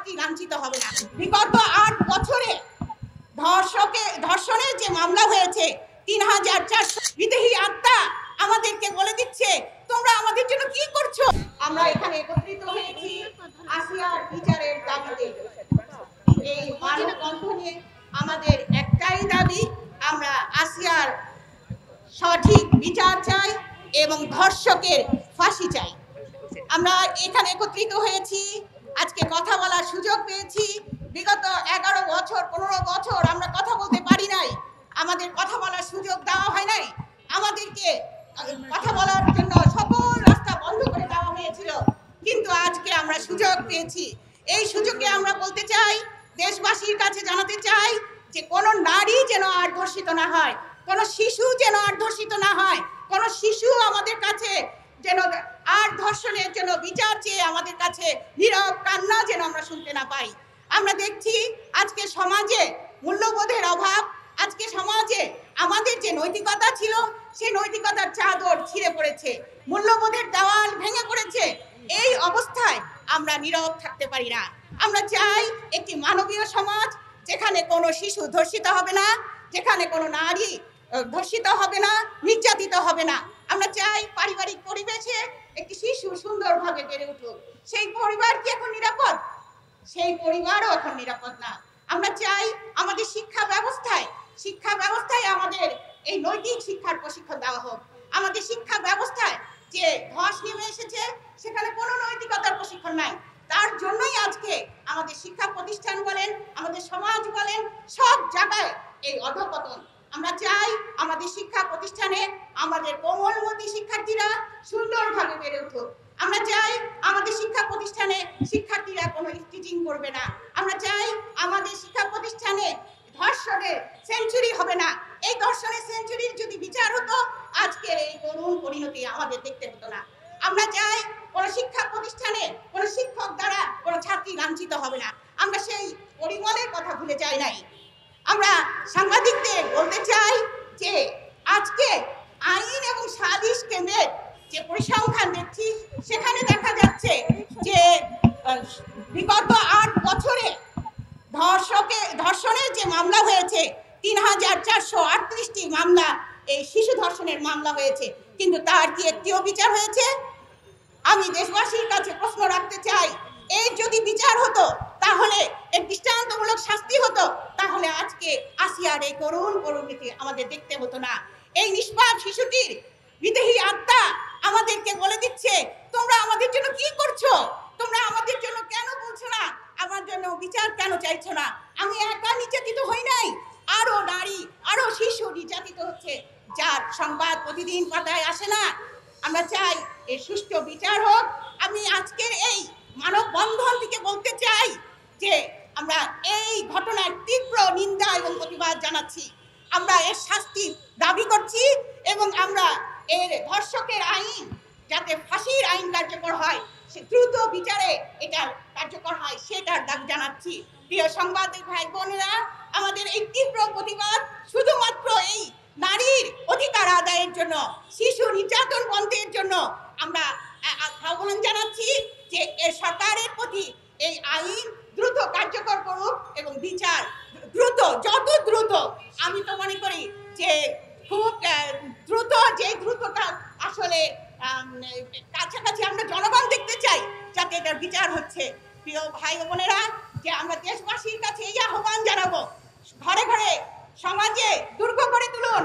ছাত্রী লাঞ্ছিত হবে না। বিগত 8 বছরে ধর্ষণের যে মামলা হয়েছে 3400 বিদেহী আত্মা আমাদেরকে বলে দিচ্ছে তোমরা আমাদের জন্য কি করছো। আমরা এখানে একত্রিত হয়েছি আসিয়ার বিচারের দাবিতে। এই মানববন্ধনে আমাদের একটাই দাবি, আমরা আসিয়ার সঠিক বিচার চাই এবং ধর্ষকের ফাঁসি চাই। আমরা এখানে একত্রিত হয়েছি, আজকে কথা বলার সুযোগ পেয়েছি। বিগত 11 বছর 15 বছর আমরা কথা বলতে পারি নাই, আমাদের কথা বলার সুযোগ দেওয়া হয় নাই, আমাদেরকে কথা বলার জন্য সকল রাস্তা বন্ধ করে দেওয়া হয়েছিল। কিন্তু আজকে আমরা সুযোগ পেয়েছি, এই সুযোগে আমরা বলতে চাই, দেশবাসীর কাছে জানাতে চাই যে কোনো নারী যেন আর ধর্ষিত না হয়, কোনো শিশু যেন আর ধর্ষিত না হয়, কোনো শিশু আমাদের কাছে যেন আর ধর্ষণের জন্য বিচার চেয়ে আমাদের কাছে নীরব কান্না যেন আমরা শুনতে না পাই। আমরা দেখছি আজকে সমাজে মূল্যবোধের অভাব, আজকে সমাজে আমাদের যে নৈতিকতা ছিল সেই নৈতিকতার চাদর ছিঁড়ে পড়েছে, মূল্যবোধের দেওয়াল ভেঙে পড়েছে। এই অবস্থায় আমরা নীরব থাকতে পারি না। আমরা চাই একটি মানবীয় সমাজ যেখানে কোনো শিশু ধর্ষিত হবে না, যেখানে কোনো নারী ধর্ষিত হবে না, নির্যাতিত হবে না। আমরা চাই পারিবারিক পরিবেশে একটি শিশু সুন্দরভাবে বেড়ে উঠুক। সেই পরিবার কি এখন নিরাপদ? সেই পরিবারও এখন নিরাপদ না। আমরা চাই আমাদের শিক্ষা ব্যবস্থায় আমাদের এই নৈতিক শিক্ষার প্রশিক্ষণ দেওয়া হোক। আমাদের শিক্ষা ব্যবস্থায় যে ধস নেমে এসেছে সেখানে কোনো নৈতিকতার প্রশিক্ষণ নাই। তার জন্যই আজকে আমাদের শিক্ষা প্রতিষ্ঠান বলেন, আমাদের সমাজ বলেন, সব জায়গায় এই অধঃপতন। আমরা চাই আমাদের শিক্ষা প্রতিষ্ঠানে আমাদের কোমলমতি শিক্ষার্থীরা সুন্দরভাবে বেড়ে উঠুক। আমরা চাই আমাদের শিক্ষা প্রতিষ্ঠানে শিক্ষার্থীরা কোনো স্টিচিং করবে না। আমরা চাই আমাদের শিক্ষা প্রতিষ্ঠানে ধর্ষণের সেঞ্চুরি হবে না। এই ধর্ষণের সেঞ্চুরির যদি বিচার হতো আজকের এই করুণ পরিণতি আমাদের দেখতে হতো না। আমরা চাই কোনো শিক্ষা প্রতিষ্ঠানে কোনো শিক্ষক দ্বারা কোনো ছাত্রী লাঞ্ছিত হবে না। আমরা সেই পরিমলের কথা ভুলে যাই নাই। আমরা সাংবাদিকদের বলতে চাই যে আজকে আইন এবং সালিশ কেন্দ্রের যে পরিসংখ্যান দেখছি সেখানে দেখা যাচ্ছে যে বিগত 8 বছরে ধর্ষণের যে মামলা হয়েছে 3438টি মামলা, এই শিশু ধর্ষণের মামলা হয়েছে, কিন্তু তার কি একটিও বিচার হয়েছে? আমি দেশবাসীর কাছে প্রশ্ন রাখতে চাই, এই যদি বিচার হতো তাহলে এর দৃষ্টান্তমূলক শাস্তি হতো, তাহলে আজকে আসিয়ার এই করুণ পরিণতি আমাদের দেখতে হতো না। এই নিষ্পাপ শিশুটির বিদেহী আত্মা আমাদেরকে বলে দিচ্ছে তোমরা আমাদের জন্য কি করছো, তোমরা আমাদের জন্য কেন বলছো না, আমার জন্য বিচার কেন চাইছো না। আমি একা নির্যাতিত হই নাই, আরো নারী আরো শিশু নির্যাতিত হচ্ছে, যার সংবাদ প্রতিদিন পাতায় আসে না। আমরা চাই এর সুষ্ঠু বিচার হোক। আমি আজকের এই মানববন্ধন থেকে বলতে চাই যে আমরা এই ঘটনার তীব্র নিন্দা এবং প্রতিবাদ জানাচ্ছি। আমরা এর শাস্তি দাবি করছি এবং আমরা এর ধর্ষকের আইন যাতে ফাঁসির আইন কার্যকর হয়, সে দ্রুত বিচারে এটা কার্যকর হয় সেটার দাবি জানাচ্ছি। প্রিয় সাংবাদিক ভাই বোনেরা, আমাদের এই তীব্র প্রতিবাদ শুধুমাত্র এই নারীর অধিকার আদায়ের জন্য, শিশু নির্যাতন বন্ধের জন্য আমরা আহ্বান জানাচ্ছি যে এর সরকারের প্রতি এই আইন দ্রুত কার্যকর করুক এবং বিচার দ্রুত, যত দ্রুত। আমি তো মনে করি যে খুব দ্রুত, যে দ্রুতটা আসলে কাছাকাছি আমরা জনগণ দেখতে চাই যাতে এটার বিচার হচ্ছে। প্রিয় ভাই বোনেরা, যে আমরা দেশবাসীর কাছে এই আহ্বান জানাবো, ঘরে ঘরে সমাজে দুর্গ করে তুলুন।